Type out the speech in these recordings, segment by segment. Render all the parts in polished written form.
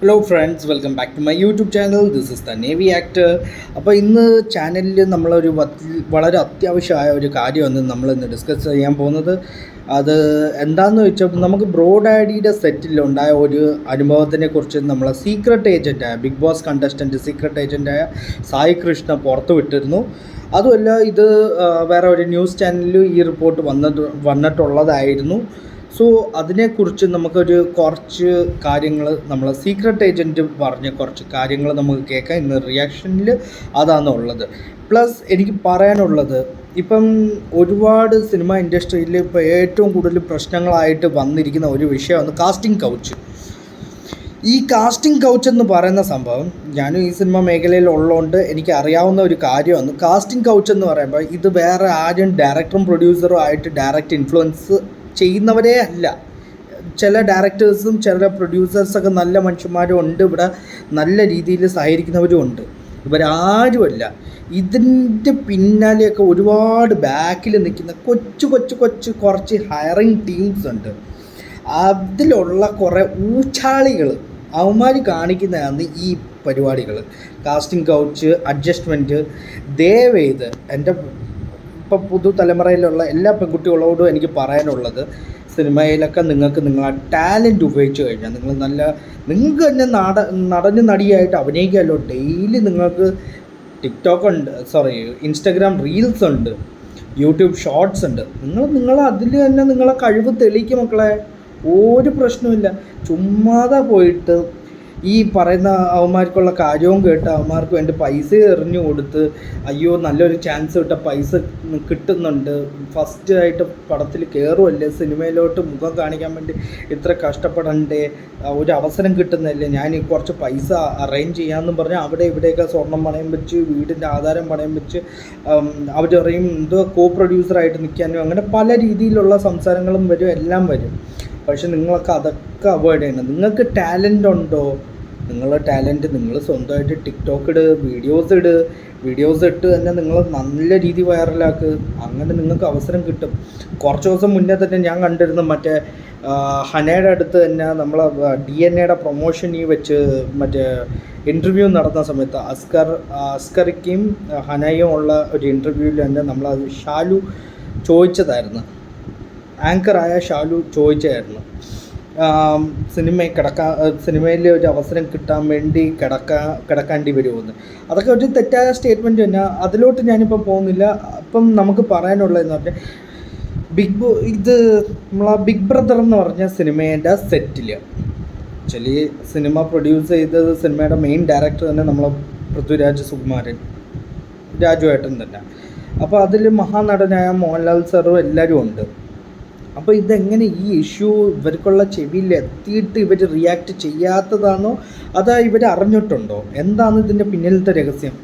Hello friends, welcome back to my YouTube channel. This is the navy actor. അപ്പോൾ ഇന്ന് ചാനലിൽ നമ്മളൊരു വളരെ അത്യാവശ്യമായ ഒരു കാര്യമാണ് നമ്മളിന്ന് ഡിസ്കസ് ചെയ്യാൻ പോകുന്നത്. അത് എന്താണെന്ന് വെച്ചാൽ നമുക്ക് ബ്രോ ഡാഡിയുടെ സെറ്റിലുണ്ടായ ഒരു അനുഭവത്തിനെ കുറിച്ച് നമ്മളെ സീക്രട്ട് ഏജൻറ്റായ ബിഗ് ബോസ് കണ്ടസ്റ്റൻറ്റ് സീക്രട്ട് ഏജൻറ്റായ സായി കൃഷ്ണ പുറത്തു വിട്ടിരുന്നു. അതുമല്ല, ഇത് വേറെ ഒരു ന്യൂസ് ചാനലിൽ ഈ റിപ്പോർട്ട് വന്നിട്ടുള്ളതായിരുന്നു. സോ അതിനെക്കുറിച്ച് നമുക്കൊരു കുറച്ച് കാര്യങ്ങൾ നമ്മൾ സീക്രട്ട് ഏജൻറ്റ് പറഞ്ഞ കുറച്ച് കാര്യങ്ങൾ നമുക്ക് കേൾക്കാം. ഇന്ന് റിയാക്ഷനിൽ അതാണുള്ളത്. പ്ലസ് എനിക്ക് പറയാനുള്ളത്, ഇപ്പം ഒരുപാട് സിനിമ ഇൻഡസ്ട്രിയിൽ ഇപ്പോൾ ഏറ്റവും കൂടുതൽ പ്രശ്നങ്ങളായിട്ട് വന്നിരിക്കുന്ന ഒരു വിഷയമാണ് കാസ്റ്റിംഗ് കൗച്ച്. ഈ കാസ്റ്റിംഗ് കൗച്ച് എന്ന് പറയുന്ന സംഭവം, ഞാനും ഈ സിനിമ മേഖലയിൽ ഉള്ളതുകൊണ്ട് എനിക്ക് അറിയാവുന്ന ഒരു കാര്യമാണ്. കാസ്റ്റിംഗ് കൗച്ച് എന്ന് പറയുമ്പോൾ ഇത് വേറെ ആരും ഡയറക്ടറും പ്രൊഡ്യൂസറും ആയിട്ട് ഡയറക്റ്റ് ഇൻഫ്ലുവൻസ് ചെയ്യുന്നവരേ അല്ല. ചില ഡയറക്ടേഴ്സും ചില പ്രൊഡ്യൂസേഴ്സൊക്കെ നല്ല മനുഷ്യന്മാരും ഉണ്ട്, ഇവിടെ നല്ല രീതിയിൽ സഹകരിക്കുന്നവരും ഉണ്ട്. ഇവരാരുമല്ല. ഇതിൻ്റെ പിന്നാലെയൊക്കെ ഒരുപാട് ബാക്കിൽ നിൽക്കുന്ന കുറച്ച് ഹയറിങ് ടീംസ് ഉണ്ട്. അതിലുള്ള കുറേ ഊച്ചാളികൾ, അവന്മാർ കാണിക്കുന്നതാണ് ഈ പരിപാടികൾ. Casting couch, adjustment. ദയവേത് എൻ്റെ ഇപ്പോൾ പുതുതലമുറയിലുള്ള എല്ലാ പെൺകുട്ടികളോടും എനിക്ക് പറയാനുള്ളത്, സിനിമയിലൊക്കെ നിങ്ങൾക്ക് നിങ്ങളെ ടാലൻറ്റ് ഉപയോഗിച്ച് കഴിഞ്ഞാൽ നിങ്ങൾക്ക് തന്നെ നടന് നടിയായിട്ട് അഭിനയിക്കാമല്ലോ. ഡെയിലി നിങ്ങൾക്ക് ടിക്ടോക്ക് ഉണ്ട്, ഇൻസ്റ്റഗ്രാം റീൽസ് ഉണ്ട്, യൂട്യൂബ് ഷോർട്സ് ഉണ്ട്. നിങ്ങൾ അതിൽ തന്നെ നിങ്ങളെ കഴിവ് തെളിയിക്കും മക്കളെ. ഒരു പ്രശ്നമില്ല. ചുമ്മാതെ പോയിട്ട് ഈ പറയുന്ന അവന്മാർക്കുള്ള കാര്യവും കേട്ട് അവന്മാർക്ക് വേണ്ടി പൈസ എറിഞ്ഞു കൊടുത്ത്, അയ്യോ നല്ലൊരു ചാൻസ് കിട്ട പൈസ കിട്ടുന്നുണ്ട്, ഫസ്റ്റ് ആയിട്ട് പടത്തിൽ കയറുമല്ലേ, സിനിമയിലോട്ട് മുഖം കാണിക്കാൻ വേണ്ടി ഇത്ര കഷ്ടപ്പെടണ്ടേ, ഒരു അവസരം കിട്ടുന്നതല്ലേ, ഞാൻ കുറച്ച് പൈസ അറേഞ്ച് ചെയ്യാമെന്നും പറഞ്ഞ് അവിടെ ഇവിടെയൊക്കെ സ്വർണം പണയം വെച്ച്, വീടിൻ്റെ ആധാരം പണയം വെച്ച് അവർ പറയും എന്തോ കോ പ്രൊഡ്യൂസറായിട്ട് നിൽക്കാനും, അങ്ങനെ പല രീതിയിലുള്ള സംസാരങ്ങളും വരും, എല്ലാം വരും. പക്ഷെ നിങ്ങളൊക്കെ അതൊക്കെ അവോയ്ഡ് ചെയ്യണം. നിങ്ങൾക്ക് ടാലൻ്റ് ഉണ്ടോ? നിങ്ങളുടെ ടാലൻറ്റ് നിങ്ങൾ സ്വന്തമായിട്ട് ടിക്ടോക്ക് ഇട്, വീഡിയോസ് ഇട്ട് തന്നെ നിങ്ങൾ നല്ല രീതി വൈറലാക്ക്. അങ്ങനെ നിങ്ങൾക്ക് അവസരം കിട്ടും. കുറച്ച് ദിവസം മുന്നേ തന്നെ ഞാൻ കണ്ടിരുന്നു, മറ്റേ ഹനയുടെ അടുത്ത് തന്നെ നമ്മളെ DNA പ്രൊമോഷനിൽ വെച്ച് മറ്റേ ഇൻ്റർവ്യൂ നടന്ന സമയത്ത് അസ്കറിക്കും ഹനയും ഉള്ള ഒരു ഇൻ്റർവ്യൂവിൽ തന്നെ നമ്മളത് ഷാലു ചോദിച്ചതായിരുന്നു. ആങ്കറായ ഷാലു ചോദിച്ചായിരുന്നു, സിനിമയിൽ ഒരു അവസരം കിട്ടാൻ വേണ്ടി കിടക്കേണ്ടി വരുമെന്ന്. അതൊക്കെ ഒരു തെറ്റായ സ്റ്റേറ്റ്മെൻറ്റ് തന്നെ. അതിലോട്ട് ഞാനിപ്പോൾ പോകുന്നില്ല. അപ്പം നമുക്ക് പറയാനുള്ളതെന്ന് പറഞ്ഞാൽ, ഇത് നമ്മളാ ബിഗ് ബ്രദർ എന്ന് പറഞ്ഞ സിനിമേൻ്റെ സെറ്റിൽ ആക്ച്വലി സിനിമ പ്രൊഡ്യൂസ് ചെയ്തത് സിനിമയുടെ മെയിൻ ഡയറക്ടർ തന്നെ നമ്മളെ പൃഥ്വിരാജ് സുകുമാരൻ, രാജുവേട്ടൻ തന്നെ. അപ്പോൾ അതിൽ മഹാനടനായ മോഹൻലാൽ സാറും എല്ലാവരും ഉണ്ട്. അപ്പോൾ ഇതെങ്ങനെ ഈ ഇഷ്യൂ ഇവർക്കുള്ള ചെവിയിൽ എത്തിയിട്ട് ഇവർ റിയാക്ട് ചെയ്യാത്തതാണോ, അതാ ഇവർ അറിഞ്ഞിട്ടുണ്ടോ? എന്താണ് ഇതിൻ്റെ പിന്നിലത്തെ രഹസ്യം?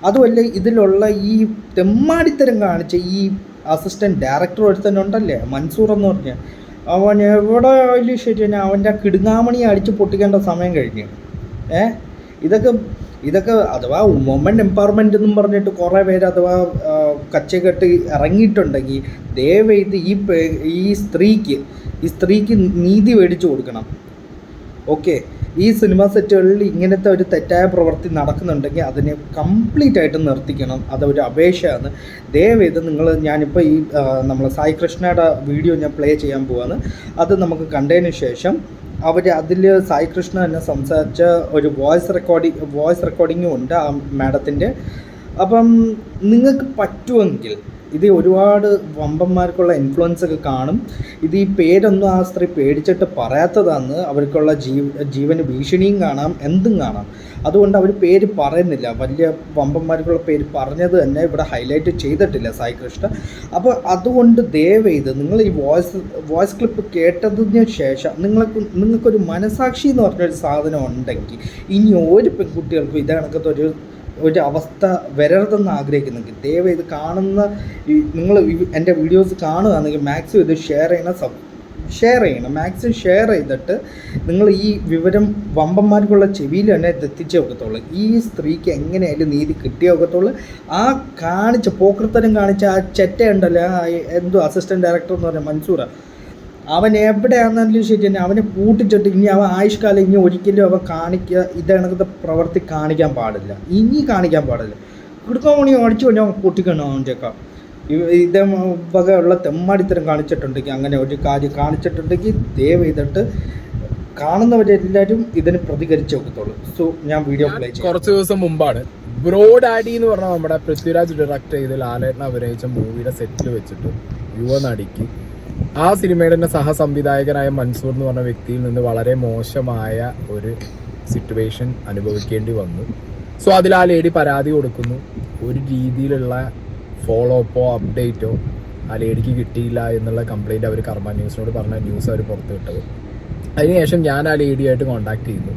അതുമല്ല, ഇതിലുള്ള ഈ തെമ്മാടിത്തരം കാണിച്ച ഈ അസിസ്റ്റൻറ്റ് ഡയറക്ടർ ഒരുത്തനുണ്ടല്ലേ, മൻസൂർ എന്ന് പറഞ്ഞാൽ, അവൻ എവിടെ ആയാലും ശരി തന്നെ അവൻ്റെ കിടുങ്ങാമണി അടിച്ച് പൊട്ടിക്കേണ്ട സമയം കഴിഞ്ഞു. ഇതൊക്കെ അഥവാ വുമൺ എംപവർമെൻ്റ് എന്നും പറഞ്ഞിട്ട് കുറേ പേര് അഥവാ കച്ചകെട്ട് ഇറങ്ങിയിട്ടുണ്ടെങ്കിൽ ദയവേത് ഈ സ്ത്രീക്ക് നീതി മേടിച്ചു കൊടുക്കണം. ഓക്കെ, ഈ സിനിമ സെറ്റുകളിൽ ഇങ്ങനത്തെ ഒരു തെറ്റായ പ്രവൃത്തി നടക്കുന്നുണ്ടെങ്കിൽ അതിനെ കംപ്ലീറ്റ് ആയിട്ട് നിർത്തിക്കണം. അതൊരു അപേക്ഷയാണ്. ദയവേത് ഞാനിപ്പോൾ ഈ നമ്മളെ സായി കൃഷ്ണയുടെ വീഡിയോ ഞാൻ പ്ലേ ചെയ്യാൻ പോവാണ്. അത് നമുക്ക് കണ്ടതിന് ശേഷം അതിൽ സായി കൃഷ്ണ തന്നെ സംസാരിച്ച ഒരു വോയിസ് റെക്കോർഡിങ്ങും ഉണ്ട് ആ മാഡത്തിൻ്റെ. അപ്പം നിങ്ങൾക്ക് പറ്റുമെങ്കിൽ, ഇത് ഒരുപാട് വമ്പന്മാർക്കുള്ള ഇൻഫ്ലുവൻസ് ഒക്കെ കാണും. ഇത് ഈ പേരൊന്നും ആ സ്ത്രീ പേടിച്ചിട്ട് പറയാത്തതാണ്. അവർക്കുള്ള ജീവന് ഭീഷണിയും കാണാം, എന്തും കാണാം. അതുകൊണ്ട് അവർ പേര് പറയുന്നില്ല. വലിയ വമ്പന്മാർക്കുള്ള പേര് പറഞ്ഞത് തന്നെ ഇവിടെ ഹൈലൈറ്റ് ചെയ്തിട്ടില്ല സായി കൃഷ്ണ. അപ്പോൾ അതുകൊണ്ട് ദയവേത് നിങ്ങൾ ഈ വോയിസ് ക്ലിപ്പ് കേട്ടതിന് ശേഷം നിങ്ങൾക്കൊരു മനസാക്ഷി എന്ന് പറഞ്ഞൊരു സാധനം ഉണ്ടെങ്കിൽ ഇനി ഒരു പെൺകുട്ടികൾക്കും ഇത് കണക്കത്തെ ഒരു അവസ്ഥ വരരുതെന്ന് ആഗ്രഹിക്കുന്നെങ്കിൽ ദയവ് ഇത് കാണുന്ന നിങ്ങൾ എൻ്റെ വീഡിയോസ് കാണുകയാണെങ്കിൽ മാക്സിമം ഇത് ഷെയർ ചെയ്യണം. മാക്സിമം ഷെയർ ചെയ്തിട്ട് നിങ്ങൾ ഈ വിവരം വമ്പന്മാർക്കുള്ള ചെവിയിൽ തന്നെ എത്തിച്ചേ ഒക്കത്തുള്ളൂ. ഈ സ്ത്രീക്ക് എങ്ങനെയായാലും നീതി കിട്ടിയേ ഒക്കത്തുള്ളൂ. ആ പോക്കൃത്തരം കാണിച്ച ആ ചെറ്റ ഉണ്ടല്ലോ, എന്തോ അസിസ്റ്റൻറ്റ് ഡയറക്ടർ എന്ന് പറഞ്ഞാൽ മൻസൂറ, അവൻ എവിടെയാണെന്നാലും ശരി തന്നെ അവനെ പൂട്ടിച്ചിട്ട് ഇനി അവൻ ആയുഷ്കാലം ഇനി ഒരിക്കലും അവൻ കാണിക്കുക ഇതണക്കത്തെ പ്രവൃത്തി കാണിക്കാൻ പാടില്ല, ഇനി കാണിക്കാൻ പാടില്ല. കൊടുക്കാൻ മണി അടിച്ചു കൊണ്ടാൽ പൊട്ടിക്കണം അവൻ്റെയൊക്കെ. ഇതേ വകയുള്ള തെമ്മാടിത്തരം കാണിച്ചിട്ടുണ്ടെങ്കിൽ, അങ്ങനെ ഒരു കാര്യം കാണിച്ചിട്ടുണ്ടെങ്കിൽ ദയവ് ചെയ്തിട്ട് കാണുന്നവരെല്ലാവരും ഇതിന് പ്രതികരിച്ച് നോക്കത്തുള്ളൂ. സോ ഞാൻ വീഡിയോ പ്ലേ ചെയ്യാം. കുറച്ച് ദിവസം മുമ്പാണ് ബ്രോ ഡാഡി എന്ന് പറഞ്ഞാൽ നമ്മുടെ പൃഥ്വിരാജ് ഡയറക്റ്റ് ചെയ്ത് ലാലേട്ടൻ അഭിനയിച്ച മൂവിയുടെ സെറ്റിൽ വെച്ചിട്ട് യുവനടിക്ക് ആ സിനിമയുടെ തന്നെ സഹസംവിധായകനായ മൻസൂർ എന്ന് പറഞ്ഞ വ്യക്തിയിൽ നിന്ന് വളരെ മോശമായ ഒരു സിറ്റുവേഷൻ അനുഭവിക്കേണ്ടി വന്നു. സോ അതിൽ ആ ലേഡി പരാതി കൊടുക്കുന്നു. ഒരു രീതിയിലുള്ള ഫോളോ അപ്പോ അപ്ഡേറ്റോ ആ ലേഡിക്ക് കിട്ടിയില്ല എന്നുള്ള കംപ്ലൈൻറ്റ് അവർ കർമ്മ ന്യൂസിനോട് പറഞ്ഞ ന്യൂസ് അവർ പുറത്തു വിട്ടത്. അതിനുശേഷം ഞാൻ ആ ലേഡിയായിട്ട് കോൺടാക്ട് ചെയ്യുന്നു.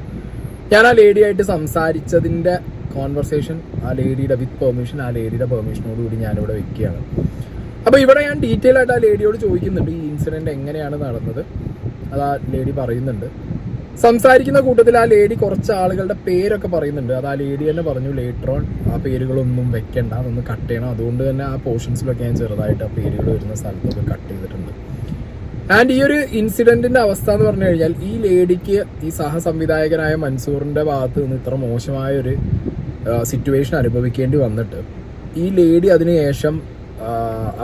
ഞാൻ ആ ലേഡിയായിട്ട് സംസാരിച്ചതിൻ്റെ കോൺവെർസേഷൻ ആ ലേഡിയുടെ വിത്ത് പെർമിഷൻ, ആ ലേഡിയുടെ പെർമിഷനോട് കൂടി ഞാനിവിടെ വെക്കുകയാണ്. അപ്പോൾ ഇവിടെ ഞാൻ ഡീറ്റെയിൽ ആയിട്ട് ആ ലേഡിയോട് ചോദിക്കുന്നുണ്ട് ഈ ഇൻസിഡൻറ്റ് എങ്ങനെയാണ് നടന്നത്. അത് ആ ലേഡി പറയുന്നുണ്ട്. സംസാരിക്കുന്ന കൂട്ടത്തിൽ ആ ലേഡി കുറച്ച് ആളുകളുടെ പേരൊക്കെ പറയുന്നുണ്ട്. അത് ആ ലേഡി തന്നെ പറഞ്ഞു ലേറ്റർ ഓൺ ആ പേരുകളൊന്നും വെക്കണ്ട, അതൊന്ന് കട്ട് ചെയ്യണം. അതുകൊണ്ട് തന്നെ ആ പോർഷൻസിലൊക്കെ ഞാൻ ചെറുതായിട്ട് ആ പേരുകൾ വരുന്ന സ്ഥലത്തൊക്കെ കട്ട് ചെയ്തിട്ടുണ്ട്. ആൻഡ് ഈ ഒരു ഇൻസിഡന്റിന്റെ അവസ്ഥ എന്ന് പറഞ്ഞു കഴിഞ്ഞാൽ ഈ ലേഡിക്ക് ഈ സഹസംവിധായകനായ മൻസൂറിന്റെ ഭാഗത്ത് നിന്ന് ഇത്ര മോശമായ ഒരു സിറ്റുവേഷൻ അനുഭവിക്കേണ്ടി വന്നിട്ട് ഈ ലേഡി അതിനുശേഷം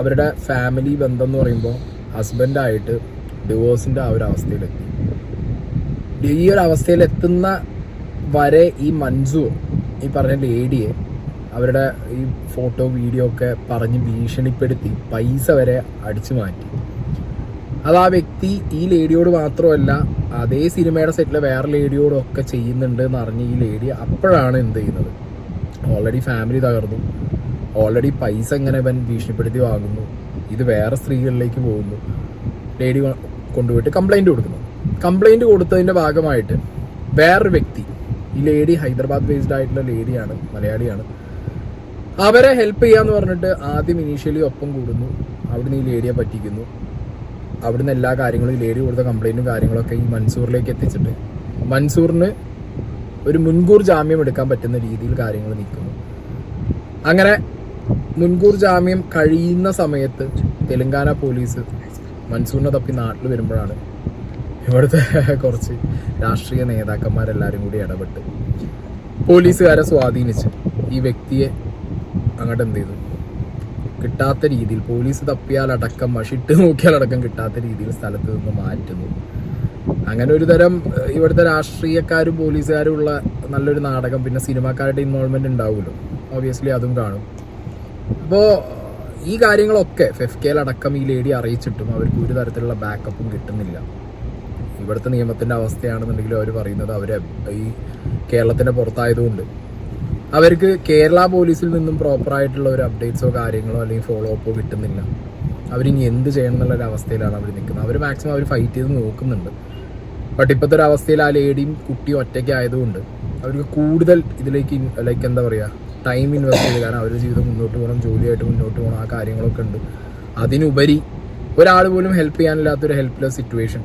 അവരുടെ ഫാമിലി ബന്ധം എന്ന് പറയുമ്പോൾ ഹസ്ബൻഡായിട്ട് ഡിവോഴ്സിന്റെ ആ ഒരു അവസ്ഥയിലെത്തി. ഈ ഒരു അവസ്ഥയിലെത്തുന്ന വരെ ഈ മൻസൂർ ഈ പറഞ്ഞ ലേഡിയെ അവരുടെ ഈ ഫോട്ടോ വീഡിയോ ഒക്കെ പറഞ്ഞ് ഭീഷണിപ്പെടുത്തി പൈസ വരെ അടിച്ചു മാറ്റി. അത് ആ വ്യക്തി ഈ ലേഡിയോട് മാത്രമല്ല അതേ സിനിമയുടെ സെറ്റിലെ വേറെ ലേഡിയോടൊക്കെ ചെയ്യുന്നുണ്ട് എന്ന് അറിഞ്ഞ് ഈ ലേഡി അപ്പോഴാണ് എന്ത് ചെയ്യുന്നത്, ഓൾറെഡി ഫാമിലി തകർന്നു, ഓൾറെഡി പൈസ ഇങ്ങനെ ഇവൻ ഭീഷണിപ്പെടുത്തി വാങ്ങുന്നു, ഇത് വേറെ സ്ത്രീകളിലേക്ക് പോകുന്നു. ലേഡി കൊണ്ടുപോയിട്ട് കംപ്ലൈൻറ്റ് കൊടുക്കുന്നു. കംപ്ലൈൻറ്റ് കൊടുത്തതിൻ്റെ ഭാഗമായിട്ട് വേറൊരു വ്യക്തി, ഈ ലേഡി ഹൈദരാബാദ് ബേസ്ഡ് ആയിട്ടുള്ള ലേഡിയാണ്, മലയാളിയാണ്, അവരെ ഹെൽപ്പ് ചെയ്യാന്ന് പറഞ്ഞിട്ട് ആദ്യം ഇനീഷ്യലി ഒപ്പം കൂടുന്നു. അവിടുന്ന് ഈ ലേഡിയെ പറ്റിക്കുന്നു. അവിടുന്ന് എല്ലാ കാര്യങ്ങളും ഈ ലേഡി കൊടുത്ത കംപ്ലൈൻറ്റും കാര്യങ്ങളൊക്കെ ഈ മൻസൂറിലേക്ക് എത്തിച്ചിട്ട് മൻസൂറിന് ഒരു മുൻകൂർ ജാമ്യം എടുക്കാൻ പറ്റുന്ന രീതിയിൽ കാര്യങ്ങൾ നീക്കുന്നു. അങ്ങനെ മുൻകൂർ ജാമ്യം കഴിയുന്ന സമയത്ത് തെലങ്കാന പോലീസ് മൻസൂറിനെ തപ്പി നാട്ടിൽ വരുമ്പോഴാണ് ഇവിടുത്തെ കുറച്ച് രാഷ്ട്രീയ നേതാക്കന്മാരെല്ലാവരും കൂടി ഇടപെട്ട് പോലീസുകാരെ സ്വാധീനിച്ച് ഈ വ്യക്തിയെ അങ്ങോട്ട് എന്ത് ചെയ്തു, കിട്ടാത്ത രീതിയിൽ പോലീസ് തപ്പിയാലടക്കം മഷിട്ട് നോക്കിയാലടക്കം കിട്ടാത്ത രീതിയിൽ സ്ഥലത്ത് നിന്ന് മാറ്റുന്നു. അങ്ങനെ ഒരു തരം ഇവിടുത്തെ രാഷ്ട്രീയക്കാരും പോലീസുകാരും ഉള്ള നല്ലൊരു നാടകം. പിന്നെ സിനിമാക്കാരുടെ ഇൻവോൾവ്മെന്റ് ഉണ്ടാവുമല്ലോ, ഓബിയസ്ലി അതും കാണും. അപ്പോൾ ഈ കാര്യങ്ങളൊക്കെ FFKയിലടക്കം ഈ ലേഡി അറിയിച്ചിട്ടും അവർക്ക് ഒരു തരത്തിലുള്ള ബാക്കപ്പും കിട്ടുന്നില്ല. ഇവിടുത്തെ നിയമത്തിൻ്റെ അവസ്ഥയാണെന്നുണ്ടെങ്കിലും അവർ പറയുന്നത് അവർ ഈ കേരളത്തിൻ്റെ പുറത്തായതുകൊണ്ട് അവർക്ക് കേരള പോലീസിൽ നിന്നും പ്രോപ്പറായിട്ടുള്ള ഒരു അപ്ഡേറ്റ്സോ കാര്യങ്ങളോ അല്ലെങ്കിൽ ഫോളോ അപ്പോ കിട്ടുന്നില്ല. അവരിനി എന്ത് ചെയ്യണം എന്നുള്ളൊരു അവസ്ഥയിലാണ് അവർ നിൽക്കുന്നത്. അവർ മാക്സിമം അവർ ഫൈറ്റ് ചെയ്ത് നോക്കുന്നുണ്ട്. ബട്ട് ഇപ്പോഴത്തെ ഒരു അവസ്ഥയിൽ ആ ലേഡിയും കുട്ടിയും ഒറ്റയ്ക്ക് ആയതുകൊണ്ട് അവർക്ക് കൂടുതൽ ഇതിലേക്ക് ലൈക്ക് എന്താ പറയുക ടൈം ഇൻവെസ്റ്റ് ചെയ്ത്, കാരണം അവരുടെ ജീവിതം മുന്നോട്ട് പോകണം, ജോലിയായിട്ട് മുന്നോട്ട് പോകണം, ആ കാര്യങ്ങളൊക്കെ ഉണ്ട്. അതിനുപരി ഒരാൾ പോലും ഹെൽപ്പ് ചെയ്യാനില്ലാത്തൊരു ഹെൽപ്ലെസ് സിറ്റുവേഷൻ,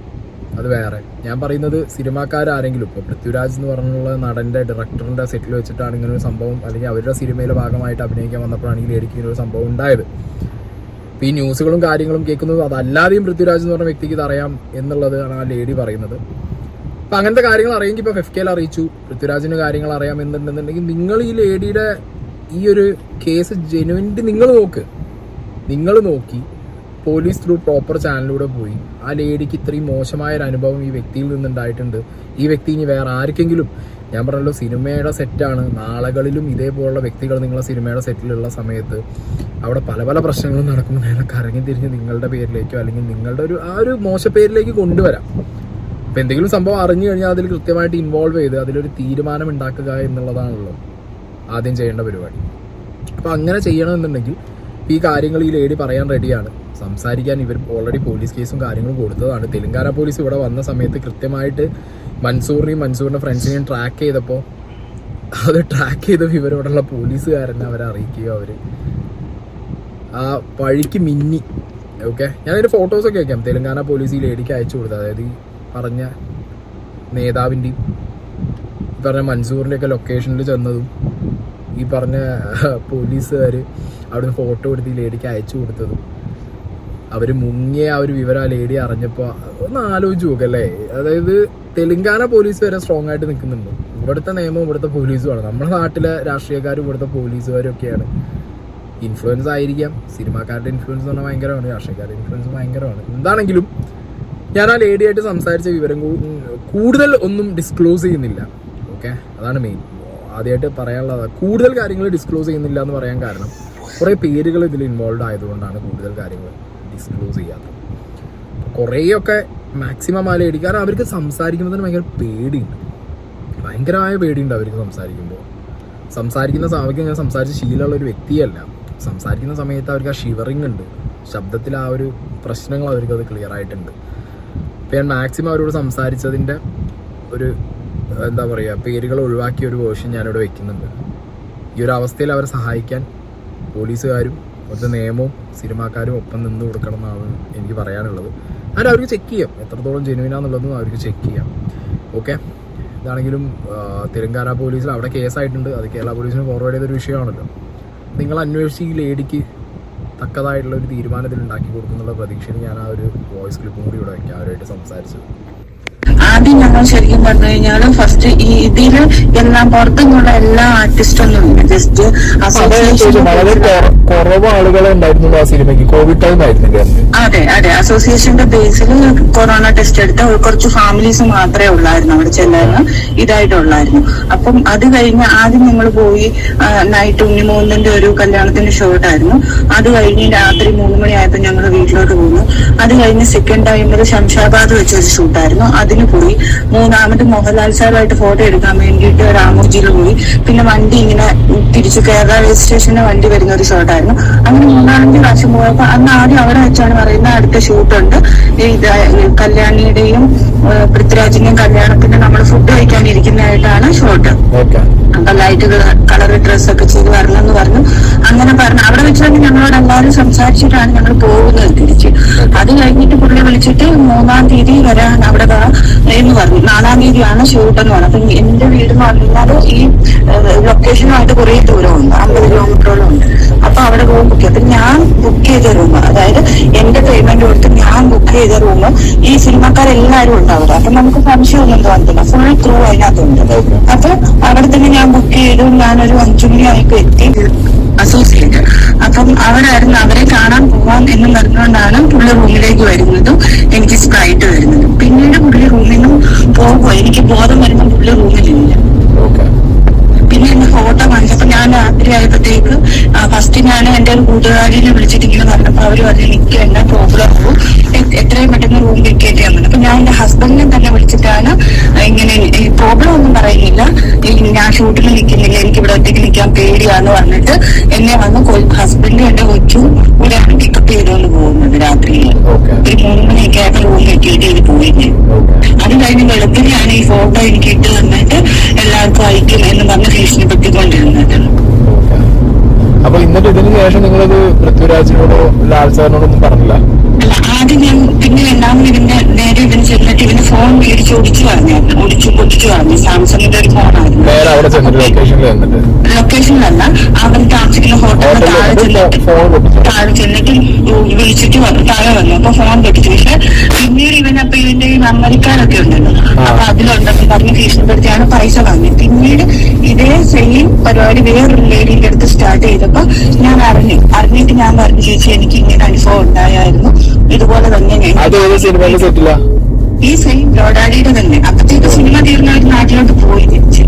അത് വേറെ. ഞാൻ പറയുന്നത് സിനിമാക്കാരാരെങ്കിലും ഇപ്പോൾ പൃഥ്വിരാജ് എന്ന് പറഞ്ഞുള്ള നടൻ്റെ ഡയറക്ടറിൻ്റെ സെറ്റിൽ വെച്ചിട്ടാണ് ഇങ്ങനെ ഒരു സംഭവം, അല്ലെങ്കിൽ അവരുടെ സിനിമയിലെ ഭാഗമായിട്ട് അഭിനയിക്കാൻ വന്നപ്പോഴാണ് ഈ ലേഡിക്ക് ഇങ്ങനെ ഒരു സംഭവം ഉണ്ടായത്. അപ്പോൾ ഈ ന്യൂസുകളും കാര്യങ്ങളും കേൾക്കുന്നത് അതല്ലാതെയും പൃഥ്വിരാജ് എന്ന് പറഞ്ഞ വ്യക്തിക്ക് ഇത് അറിയാം എന്നുള്ളതാണ് ആ ലേഡി പറയുന്നത്. അപ്പം അങ്ങനത്തെ കാര്യങ്ങൾ അറിയെങ്കിൽ ഇപ്പോൾ FFKയിൽ അറിയിച്ചു, പൃഥ്വിരാജിന് കാര്യങ്ങൾ അറിയാം എന്നുണ്ടെന്നുണ്ടെങ്കിൽ നിങ്ങൾ ഈ ലേഡിയുടെ ഈ ഒരു കേസ് ജെനുവിൻലി നിങ്ങൾ നോക്കി പോലീസ് ത്രൂ പ്രോപ്പർ ചാനലിലൂടെ പോയി ആ ലേഡിക്ക് ഇത്രയും മോശമായ ഒരു അനുഭവം ഈ വ്യക്തിയിൽ നിന്നുണ്ടായിട്ടുണ്ട്. ഈ വ്യക്തി ഇനി വേറെ ആർക്കെങ്കിലും, ഞാൻ പറഞ്ഞല്ലോ സിനിമയുടെ സെറ്റാണ്, നാളുകളിലും ഇതേപോലുള്ള വ്യക്തികൾ നിങ്ങളെ സിനിമയുടെ സെറ്റിലുള്ള സമയത്ത് അവിടെ പല പല പ്രശ്നങ്ങളും നടക്കുമ്പോൾ നേരെ കറങ്ങി തിരിഞ്ഞ് നിങ്ങളുടെ പേരിലേക്കോ അല്ലെങ്കിൽ നിങ്ങളുടെ ആ ഒരു മോശപ്പേരിലേക്ക് കൊണ്ടുവരാം. അപ്പോൾ എന്തെങ്കിലും സംഭവം അറിഞ്ഞു കഴിഞ്ഞാൽ അതിൽ കൃത്യമായിട്ട് ഇൻവോൾവ് ചെയ്ത് അതിലൊരു തീരുമാനം ഉണ്ടാക്കുക എന്നുള്ളതാണല്ലോ ആദ്യം ചെയ്യേണ്ട പരിപാടി. അപ്പോൾ അങ്ങനെ ചെയ്യണമെന്നുണ്ടെങ്കിൽ ഈ കാര്യങ്ങൾ ഈ ലേഡി പറയാൻ റെഡിയാണ്, സംസാരിക്കാൻ. ഇവർ ഓൾറെഡി പോലീസ് കേസും കാര്യങ്ങളും കൊടുത്തതാണ്. തെലങ്കാന പോലീസ് ഇവിടെ വന്ന സമയത്ത് കൃത്യമായിട്ട് മൻസൂറിൻ്റെ ഫ്രണ്ട്സിനെയും ട്രാക്ക് ചെയ്തപ്പോൾ അത് ട്രാക്ക് ചെയ്ത വിവരമുള്ള പോലീസുകാരനെ അവരെ അറിയിക്കുകയോ അവർ ആ വഴിക്ക് മിന്നി. ഓക്കെ, ഞാനതിൻ്റെ ഫോട്ടോസൊക്കെ വയ്ക്കാം. തെലങ്കാന പോലീസ് ഈ ലേഡിക്ക് അയച്ചു കൊടുത്തത്, അതായത് ഈ പറഞ്ഞ നേതാവിൻ്റെയും ഈ പറഞ്ഞ മൻസൂറിൻ്റെയൊക്കെ ലൊക്കേഷനിൽ ചെന്നതും ഈ പറഞ്ഞ പോലീസുകാർ അവിടുന്ന് ഫോട്ടോ എടുത്ത് ഈ ലേഡിക്ക് അയച്ചു കൊടുത്തതും അവർ മുങ്ങിയ ആ ഒരു വിവരം ആ ലേഡി അറിഞ്ഞപ്പോൾ ഒന്ന് ആലോചിച്ച് നോക്കല്ലേ. അതായത് തെലുങ്കാന പോലീസ് വരെ സ്ട്രോങ് ആയിട്ട് നിൽക്കുന്നുണ്ട്. ഇവിടുത്തെ നിയമം ഇവിടുത്തെ പോലീസുമാണ്. നമ്മുടെ നാട്ടിലെ രാഷ്ട്രീയക്കാരും ഇവിടുത്തെ പോലീസുകാരും ഒക്കെയാണ്. ഇൻഫ്ലുവൻസ് ആയിരിക്കാം, സിനിമാക്കാരുടെ ഇൻഫ്ലുവൻസ് എന്ന് പറഞ്ഞാൽ ഭയങ്കരമാണ്, രാഷ്ട്രീയക്കാരുടെ ഇൻഫ്ലുവൻസ് ഭയങ്കരമാണ്. എന്താണെങ്കിലും ഞാൻ ആ ലേഡിയായിട്ട് സംസാരിച്ച വിവരം കൂടുതൽ ഒന്നും ഡിസ്ക്ലോസ് ചെയ്യുന്നില്ല. ഓക്കെ, അതാണ് മെയിൻ ആദ്യമായിട്ട് പറയാനുള്ളത്. കൂടുതൽ കാര്യങ്ങൾ ഡിസ്ക്ലോസ് ചെയ്യുന്നില്ല എന്ന് പറയാൻ കാരണം കുറേ പേരുകൾ ഇതിൽ ഇൻവോൾവ് ആയതുകൊണ്ടാണ് കൂടുതൽ കാര്യങ്ങൾ ഡിസ്ക്ലോസ് ചെയ്യാത്തത്. കുറേയൊക്കെ മാക്സിമം ആ ലേഡി, കാരണം അവർക്ക് സംസാരിക്കുമ്പോൾ തന്നെ ഭയങ്കര പേടിയുണ്ട്, ഭയങ്കരമായ പേടിയുണ്ട് അവർക്ക് സംസാരിക്കുന്ന സമയത്ത്. ഞാൻ സംസാരിച്ച് ശീലമുള്ള ഒരു വ്യക്തിയല്ല. സംസാരിക്കുന്ന സമയത്ത് അവർക്ക് ആ ഷിവറിങ് ഉണ്ട്, ശബ്ദത്തിൽ ആ ഒരു പ്രശ്നങ്ങൾ അവർക്ക് അത് ക്ലിയർ ആയിട്ടുണ്ട്. അപ്പോൾ ഞാൻ മാക്സിമം അവരോട് സംസാരിച്ചതിൻ്റെ ഒരു എന്താ പറയുക, പേരുകൾ ഒഴിവാക്കിയ ഒരു വേർഷൻ ഞാനിവിടെ വെക്കുന്നുണ്ട്. ഈ ഒരു അവസ്ഥയിൽ അവരെ സഹായിക്കാൻ പോലീസുകാരും അവിടുത്തെ നിയമവും സിനിമാക്കാരും ഒപ്പം നിന്ന് കൊടുക്കണം എന്നാണ് എനിക്ക് പറയാനുള്ളത്. അതിന് അവർക്ക് ചെക്ക് ചെയ്യാം എത്രത്തോളം ജെനുവിനാന്നുള്ളതും അവർക്ക് ചെക്ക് ചെയ്യാം. ഓക്കെ, ഇതാണെങ്കിലും തെലുങ്കാന പോലീസിൽ അവിടെ കേസായിട്ടുണ്ട്. അത് കേരള പോലീസിന് ഫോർവേഡ് ചെയ്തൊരു വിഷയമാണല്ലോ. നിങ്ങൾ അന്വേഷിച്ച് ഈ ലേഡിക്ക് തക്കതായിട്ടുള്ള ഒരു തീരുമാനത്തിൽ ഉണ്ടാക്കി കൊടുക്കുന്നുള്ള പ്രതീക്ഷയിൽ ഞാൻ ആ ഒരു വോയിസ് ക്ലിപ്പും കൂടി ഇവിടെ വയ്ക്കാം, അവരായിട്ട് സംസാരിച്ചത്. ആദ്യം ഞങ്ങൾ ശരിക്കും പറഞ്ഞു കഴിഞ്ഞാൽ ഫസ്റ്റ് ഈ ഇതില് എല്ലാം പുറത്തുനിന്നുള്ള എല്ലാ ആർട്ടിസ്റ്റൊന്നും ഇല്ല, ജസ്റ്റ് വളരെ കുറവ് ആളുകളെ ഉണ്ടായിരുന്നു ആ സിനിമയ്ക്ക്. കോവിഡ് ടൈം ആയിരുന്നു. അതെ അസോസിയേഷന്റെ ബേസിൽ കൊറോണ ടെസ്റ്റ് എടുത്ത കുറച്ച് ഫാമിലീസ് മാത്രമേ ഉള്ളായിരുന്നു അവിടെ ചെല്ലായിരുന്നു, ഇതായിട്ടുള്ളായിരുന്നു. അപ്പം അത് കഴിഞ്ഞ് ആദ്യം ഞങ്ങൾ പോയി നൈറ്റ് ഉണ്ണിമോഹന്റെ ഒരു കല്യാണത്തിന്റെ ഷോട്ടായിരുന്നു. അത് കഴിഞ്ഞ് രാത്രി 3 മണിയായപ്പോൾ ഞങ്ങൾ വീട്ടിലോട്ട് പോന്നു. അത് കഴിഞ്ഞ് സെക്കൻഡ് ടൈമിൽ ശംഷാബാദ് വെച്ചൊരു ഷൂട്ടായിരുന്നു, അതിന് പോയി. മൂന്നാമത് മോഹൻലാൽ സാറുമായിട്ട് ഫോട്ടോ എടുക്കാൻ വേണ്ടിയിട്ട് രാമോജിയിൽ പോയി. പിന്നെ വണ്ടി ഇങ്ങനെ തിരിച്ചു കേരള രജിസ്ട്രേഷന്റെ വണ്ടി വരുന്ന ഒരു ഷോട്ടായിരുന്നു. അങ്ങനെ 3-5 പ്രാവശ്യം പോയപ്പോ അന്ന് ആദ്യം അവിടെ വെച്ചാണ് പറയുന്നത് അടുത്ത ഷൂട്ടുണ്ട്, ഇത് കല്യാണിയുടെയും പൃഥ്വിരാജിന്റെയും കല്യാണത്തിന് നമ്മൾ ഫുഡ് കഴിക്കാനിരിക്കുന്നതായിട്ടാണ് ഷോട്ട്. അപ്പൊ ലൈറ്റ് കളർ ഡ്രസ്സൊക്കെ ചെയ്ത് വരണം എന്ന് പറഞ്ഞു. അങ്ങനെ പറഞ്ഞു അവിടെ വെച്ച് തന്നെ ഞങ്ങളോട് എല്ലാവരും സംസാരിച്ചിട്ടാണ് ഞങ്ങൾ പോകുന്നത് തിരിച്ച്. അത് കഴിഞ്ഞിട്ട് പുള്ളി വിളിച്ചിട്ട് 3-ാം തീയതി വരാൻ അവിടെ എന്ന് പറഞ്ഞു. 4-ാം തീയതിയാണ് ഷൂട്ട് എന്ന് പറഞ്ഞു. അപ്പൊ എന്റെ വീട് എന്ന് പറഞ്ഞാൽ ഈ ലൊക്കേഷനുമായിട്ട് കുറെ ദൂരമുണ്ട്, 50 കിലോമീറ്ററോളം ഉണ്ട്. അപ്പൊ അവിടെ റൂം ബുക്ക് ചെയ്തു. ഞാൻ ബുക്ക് ചെയ്ത റൂം, അതായത് എന്റെ പേയ്മെന്റ് കൊടുത്ത് ഞാൻ ബുക്ക് ചെയ്ത റൂം ഈ സിനിമക്കാരെല്ലാരും ഉണ്ട് അവിടെ. അപ്പൊ നമുക്ക് സംശയമൊന്നും തോന്നത്തില്ല, ഫുൾ ക്രൂ അതിനകത്തുണ്ട്. അപ്പൊ അവിടെ തന്നെ ഞാൻ ബുക്ക് ചെയ്തു. ഞാനൊരു 5 മണിയായിപ്പോ എത്തി അസോസിയേറ്റ്. അപ്പം അവരായിരുന്നു, അവരെ കാണാൻ പോവാം എന്ന് പറഞ്ഞുകൊണ്ടാണ് പുള്ളി റൂമിലേക്ക് വരുന്നതും എനിക്ക് സ്പ്രൈറ്റ് വരുന്നതും. പിന്നീട് പുള്ളി റൂമിൽ നിന്നും പോകുമോ, എനിക്ക് ബോധം വരുന്ന പുള്ളി റൂമിലില്ല. പിന്നെ എന്റെ ഫോട്ടോ കാണിച്ചപ്പോ ഞാൻ രാത്രി ആയപ്പോഴത്തേക്ക് ഫസ്റ്റ് ഞാൻ എന്റെ ഒരു കൂട്ടുകാരിനെ വിളിച്ചിട്ട് ഇങ്ങനെ പറഞ്ഞപ്പോ അവര് പറഞ്ഞു എനിക്ക് എന്നാ പ്രോബ്ലം ആവും, എത്രയും പെട്ടെന്ന് റൂം വെക്കേറ്റ് ചെയ്യാൻ പറഞ്ഞു. അപ്പൊ ഞാൻ എന്റെ ഹസ്ബൻഡിനെ തന്നെ വിളിച്ചിട്ടാണ് ഇങ്ങനെ പ്രോബ്ലം ഒന്നും പറയുന്നില്ല, ഞാൻ ഷൂട്ടിൽ നിൽക്കുന്നില്ല, എനിക്ക് ഇവിടെ ഒറ്റയ്ക്ക് നിൽക്കാൻ പേടിയാന്ന് പറഞ്ഞിട്ട് എന്നെ വന്ന് ഹസ്ബൻഡും എന്റെ കൊച്ചും കൂടെയാണ് പിക്കപ്പ് ചെയ്തുകൊണ്ട് പോകുന്നത്. രാത്രിയിൽ ഒരു 3 മണിയൊക്കെ ആയപ്പോ റൂം വെക്കേറ്റ് ചെയ്ത് പോയി. അത് കഴിഞ്ഞ് വെളുപ്പിനെയാണ് ഈ ഫോട്ടോ എനിക്ക് ഇട്ട് തന്നിട്ട് എല്ലാവർക്കും അയക്കും എന്ന് പറഞ്ഞ് ഭീഷണിപ്പെടുത്തിക്കൊണ്ടിരുന്നത്. അപ്പൊ എന്നിട്ട് ഇതിന് ശേഷം നിങ്ങളത് പൃഥ്വിരാജിനോടോ ലാൽ സാറിനോടൊന്നും പറഞ്ഞില്ല? അല്ല, ആദ്യം ഞാൻ പിന്നെ രണ്ടാമത് നേരെ ഇതിന് ചെന്നിട്ട് ഇതിന് ഫോൺ മേടിച്ച് ഒടിച്ചു പറഞ്ഞു. സാംസങ്ങിന്റെ ഒരു ഫോണായിരുന്നു. ലൊക്കേഷനിലല്ല, അവർ താമസിക്കുന്ന ഹോട്ടലിൽ താഴെ ചെന്നിട്ട് വിളിച്ചിട്ട് താഴെ വന്നു. അപ്പൊ ഫോൺ പൊട്ടിച്ചു. പക്ഷെ പിന്നീട് ഇവനപ്പൊ ഇതിന്റെ ഈ മെമ്മറിക്കാരൊക്കെ ഉണ്ടല്ലോ, അപ്പൊ അതിലുണ്ടെന്ന് പറഞ്ഞ് ഭീഷണിപ്പെടുത്തിയാണ് പൈസ വാങ്ങിയത്. പിന്നീട് ഇതേ സെയിം പരിപാടി വേറൊരു ലേഡിന്റെ അടുത്ത് സ്റ്റാർട്ട് ചെയ്തപ്പോ ഞാൻ അറിഞ്ഞിട്ട് ഞാൻ പറഞ്ഞു, ചേച്ചി എനിക്ക് ഇങ്ങനെ അനുഭവം ഉണ്ടായിരുന്നു, ഇതുപോലെ തന്നെ ഈ സെയിം ബ്രോഡാഡിയുടെ തന്നെ. അപ്പത്തേക്ക് സിനിമ തീർന്ന ഒരു നാട്ടിലോട്ട് പോയി തിരിച്ച്.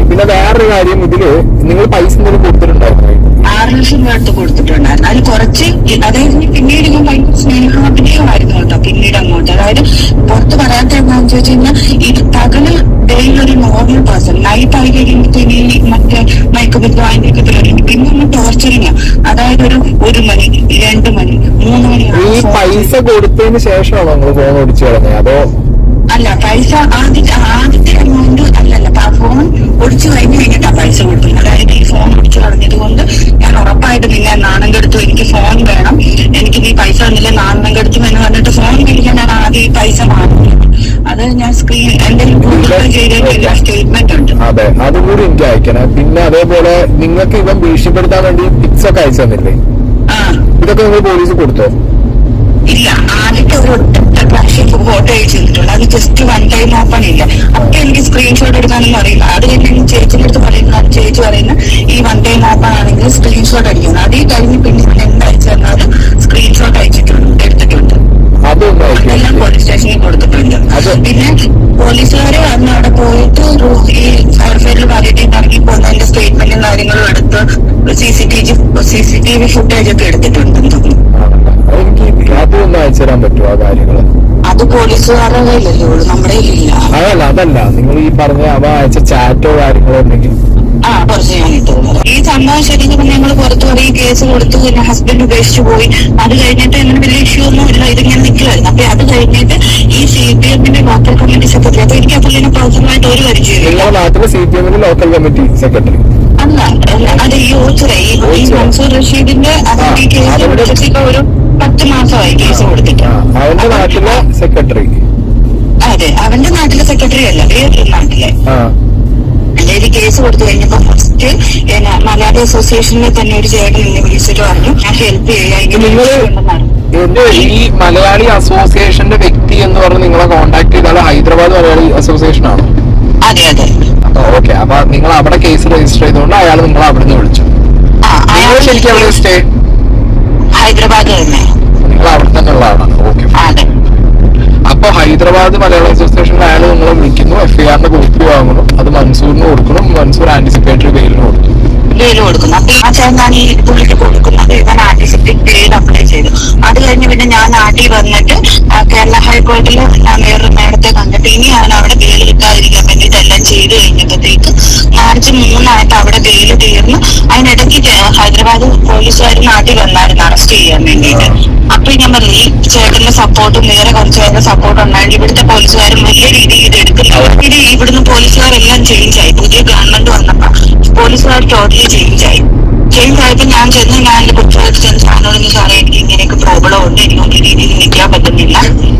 പിന്നെ വേറൊരു കാര്യം, ഇതില് നിങ്ങൾ പൈസ കൊടുത്തിട്ടുണ്ടായിരുന്നു? 6 ലക്ഷം രൂപ അടുത്ത് കൊടുത്തിട്ടുണ്ടായിരുന്നു. അതിൽ കുറച്ച്, അതായത് പിന്നീട് ഞാൻ ഭയങ്കര സ്നേഹാഭിനയമായിരുന്നു കേട്ടോ. പിന്നീട് അങ്ങോട്ട്, അതായത് പുറത്ത് പറയാത്ത എന്താണെന്ന് ചോദിച്ചു കഴിഞ്ഞാൽ ഇത് പകല് ഡെയിലി ഒരു നോർമൽ പേഴ്സൺ, നൈറ്റ് ആയി കഴിയുമ്പോഴത്തേന് മറ്റേ മയക്കുമരുന്ന് വാങ്ങിയൊക്കെ പരിപാടി. പിന്നെ ഒന്ന് ടോർച്ചറിങ്, അതായത് ഒരു 1 മണി 2 മണി 3 മണി. ഈ പൈസ കൊടുത്തതിന് ശേഷമാണോ നിങ്ങൾ ഫോൺ ഓടിച്ചു കളഞ്ഞത്? അതോ അല്ല, പൈസ ആദ്യത്തെ എമൗണ്ട് അല്ലല്ല, ഫോൺ ഒടിച്ചു കഴിഞ്ഞിട്ടാ പൈസ കൊടുക്കുന്നത്. അതായത് ഈ ഫോൺ ഒടിച്ചു കളഞ്ഞത് കൊണ്ട് ഞാൻ ഉറപ്പായിട്ട് പിന്നെ നാണം കെടുത്തു, എനിക്ക് ഫോൺ വേണം, എനിക്ക് ഈ പൈസ വന്നില്ല, നാണം കെടുത്തു എന്ന് പറഞ്ഞിട്ട് ഫോൺ മേടിക്കാൻ ഞാൻ ആദ്യം ഈ പൈസ മാറുന്നത്. അത് ഞാൻ സ്ക്രീൻ എന്റെ ഗൂഗിൾ പേ ചെയ്തതിന്റെ സ്റ്റേറ്റ്മെന്റ് ഉണ്ട്. അതെ, അതും കൂടി എനിക്ക് അയക്കണം. പിന്നെ അതേപോലെ നിങ്ങൾക്ക് ഇവൻ ഭീഷണിപ്പെടുത്താൻ വേണ്ടി പിക്സ് ഒക്കെ അയച്ചു തന്നില്ലേ? ഇതൊക്കെ നിങ്ങൾ പോലീസ് കൊടുത്തോ? ഇല്ല, ആദ്യത്തെ ഒരു ഒറ്റ പ്രാവശ്യം ഫോട്ടോ അയച്ചിട്ടുണ്ട്. അത് ജസ്റ്റ് വൺ ടൈം ഓപ്പൺ ഇല്ല. അപ്പൊ എനിക്ക് സ്ക്രീൻഷോട്ട് എടുക്കാനൊന്നും അറിയില്ല. അത് കഴിഞ്ഞ് ചേച്ചിന്റെ അടുത്ത് പറയുന്നത്, ചേച്ചി പറയുന്ന ഈ വൺ ടൈം ഓപ്പൺ ആണെങ്കിൽ സ്ക്രീൻഷോട്ട് അടിക്കണം. അതേ കഴിഞ്ഞ് പിന്നെ എന്തയച്ചു തന്നാലും സ്ക്രീൻഷോട്ട് അയച്ചിട്ടുണ്ട്, എടുത്തിട്ടുണ്ട്. എല്ലാം പോലീസ് സ്റ്റേഷനിൽ കൊടുത്തിട്ടുണ്ട്. പിന്നെ പോലീസുകാര് അന്ന് അവിടെ പോയിട്ട് ഈ ഫയർഫെയറിൽ പറഞ്ഞിട്ട് ഇറങ്ങി പോകുന്നതിന്റെ സ്റ്റേറ്റ്മെന്റും കാര്യങ്ങളും എടുത്ത് CCTV ഫുട്ടേജ് ഒക്കെ എടുത്തിട്ടുണ്ട്. അതൊന്ന് അയച്ചു തരാൻ പറ്റുമോ ആ കാര്യങ്ങള്? അത് പോലീസുകാരുടെ കയ്യിലല്ലേ ഉള്ളൂ, നമ്മുടെ കയ്യിലില്ല. അതല്ല നിങ്ങൾ ഈ പറഞ്ഞ അവ അയച്ച ചാറ്റോ കാര്യങ്ങളോ ഉണ്ടെങ്കിൽ കുറച്ച് ഞാൻ ഇട്ടുള്ളത്. ഈ സംഭവം ശരിക്കും ഞങ്ങൾ പുറത്തു പോയി കേസ് കൊടുത്തു. പിന്നെ ഹസ്ബൻഡ് ഉപേക്ഷിച്ചു പോയി. അത് കഴിഞ്ഞിട്ട് അങ്ങനെ വലിയ ഇഷ്യൂ ഒന്നും ഇല്ല, ഇതിങ്ങനെ നിൽക്കുമായിരുന്നു. അപ്പൊ അത് കഴിഞ്ഞിട്ട് ഈ CPM-ന്റെ ലോക്കൽ കമ്മിറ്റി സെക്രട്ടറി, അപ്പൊ എനിക്ക് അപ്പോൾ ഇതിനെ പേഴ്സണലായിട്ട് ഒരു പരിചയമില്ല. നാട്ടിലെ CPM-ന്റെ ലോക്കൽ കമ്മിറ്റി സെക്രട്ടറി അല്ല, അത് ഈ ഈ മൻസൂർ റഷീദിന്റെ അതിന്റെ ഈ കേസ് കൊടുത്തിട്ട് ഒരു 10 മാസമായി കേസ് കൊടുത്തിട്ട്. അവന്റെ നാട്ടിലെ സെക്രട്ടറി? അതെ, അവന്റെ നാട്ടിലെ സെക്രട്ടറി അല്ല, വേറൊരു നാട്ടിലെ. അതായത് കേസ് കൊടുത്തു കഴിഞ്ഞപ്പോ ഫസ്റ്റ് മലയാളി അസോസിയേഷനിലെ തന്നെ ഒരു ചേട്ടൻ എന്നെ വിളിച്ചിട്ട് പറഞ്ഞു ഞാൻ ഹെൽപ്പ് ചെയ്യാം. ഈ മലയാളി അസോസിയേഷന്റെ വ്യക്തി എന്ന് പറഞ്ഞ് നിങ്ങളെ കോൺടാക്ട് ചെയ്താൽ ഹൈദരാബാദ് മലയാളി അസോസിയേഷൻ ആണോ? അതെ അതെ. ഓക്കെ, അപ്പൊ നിങ്ങൾ അവിടെ കേസ് രജിസ്റ്റർ ചെയ്തുകൊണ്ട് അയാൾ നിങ്ങൾ അവിടുന്ന് വിളിച്ചു. ശരിക്കും അവിടെ സ്റ്റേ ഹൈദരാബാദ് തന്നെ. നിങ്ങൾ അവിടെ തന്നെ ഉള്ള ആളാണ്. ഓക്കെ. അപ്പൊ ഹൈദരാബാദ് മലയാളി അസോസിയേഷനിൽ അയാൾ നിങ്ങളെ വിളിക്കുന്നു, FIR-ന്റെ കോപ്പി വാങ്ങണം, അത് മൻസൂറിന് കൊടുക്കണം. മൻസൂർ ആന്റിസിപ്പേറ്ററി ബെയിലിന് കൊടുത്തു. അപ്പൊ ആ ചേട്ടനാണ് ഈ പുള്ളിക്ക് കൊടുക്കുന്നത്. ഞാൻ ആന്റിസിപ്പേറ്റ് ബെയിൽ അപ്ലൈ ചെയ്തു. അത് കഴിഞ്ഞ് പിന്നെ ഞാൻ നാട്ടിൽ വന്നിട്ട് കേരള ഹൈക്കോടതിയിൽ ഞാൻ വേറൊരു മേഡത്തെ കണ്ടിട്ട് ഇനി ഞാൻ അവിടെ ബെയിൽ കിട്ടാതിരിക്കാൻ വേണ്ടിയിട്ട് എല്ലാം ചെയ്ത് കഴിഞ്ഞപ്പോഴത്തേക്ക് മാർച്ച് 3 അവിടെ ബെയിൽ തീർന്നു. അതിനിടയ്ക്ക് ഹൈദരാബാദ് പോലീസുകാർ നാട്ടിൽ വന്നായിരുന്നു അറസ്റ്റ് ചെയ്യാൻ വേണ്ടിയിട്ട്. അപ്പൊ ഞാൻ പറഞ്ഞു ഈ ചേട്ടന്റെ സപ്പോർട്ടും വേറെ കുറച്ച് പേരുടെ സപ്പോർട്ട് ഉണ്ടായിട്ട് ഇവിടുത്തെ പോലീസുകാരും വലിയ രീതിയിൽ ഇത് എടുക്കില്ല. ഇവിടുന്ന് പോലീസുകാരെല്ലാം ചേഞ്ച് ആയി. പുതിയ ഗവൺമെന്റ് വന്നപ്പോ പോലീസുകാർ ടോട്ടലി ചേഞ്ച് ആയപ്പോ ഞാൻ ചെന്ന് ഞാൻ എന്റെ കുട്ടികൾക്ക് ചെന്ന് സാറിനോടൊന്ന് സാറേ എനിക്ക് ഇങ്ങനെയൊക്കെ പ്രോബ്ലം ഉണ്ട്, എനിക്ക് ഒരു രീതിയിൽ നിൽക്കാൻ പറ്റുന്നില്ല,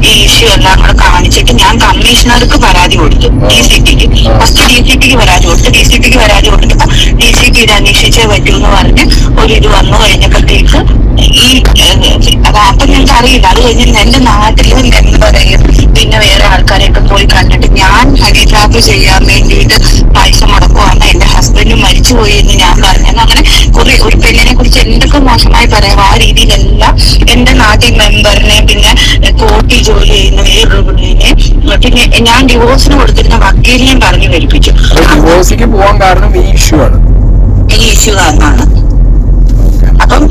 ഈ ഇഷ്യൂ എല്ലാം കൂടെ കാണിച്ചിട്ട് ഞാൻ കമ്മീഷണർക്ക് പരാതി കൊടുത്തു. DCPക്ക് ഫസ്റ്റ് DCPക്ക് പരാതി കൊടുത്തു. DCPക്ക് പരാതി കൊടുത്തപ്പോ DCP ഇത് അന്വേഷിച്ചേ പറ്റൂ എന്ന് പറഞ്ഞ് ഇത് വന്നു കഴിഞ്ഞപ്പോഴത്തേക്ക് ഈ അപ്പൊ ഞങ്ങൾക്ക് അറിയില്ല. അത് കഴിഞ്ഞ് എന്റെ നാട്ടിലും എന്താ പറയും പിന്നെ വേറെ ആൾക്കാരെയൊക്കെ പോയി കണ്ടിട്ട് ഞാൻ ഹണി ട്രാപ്പ് ചെയ്യാൻ വേണ്ടിയിട്ട് പൈസ മുടക്കുവാണ്, എന്റെ ഹസ്ബൻഡ് മരിച്ചുപോയി എന്ന് ഞാൻ പറഞ്ഞു. അങ്ങനെ ഒരു പെണ്ണിനെ കുറിച്ച് എന്തൊക്കെ മോശമായി പറയാം ആ രീതിയിലെല്ലാം എന്റെ നാട്ടിൽ മെമ്പറിനെ പിന്നെ കോർട്ടിൽ ജോലി ചെയ്യുന്ന വേറൊരു പുള്ളിനെ പിന്നെ ഞാൻ ഡിവോഴ്സിന് കൊടുത്തിരുന്ന വക്കീലിനെയും പറഞ്ഞു വരിപ്പിച്ചു. ഡിവോഴ്സിക്ക് പോകാൻ കാരണം ഈ ഇഷ്യൂ കാരണമാണ്. അപ്പം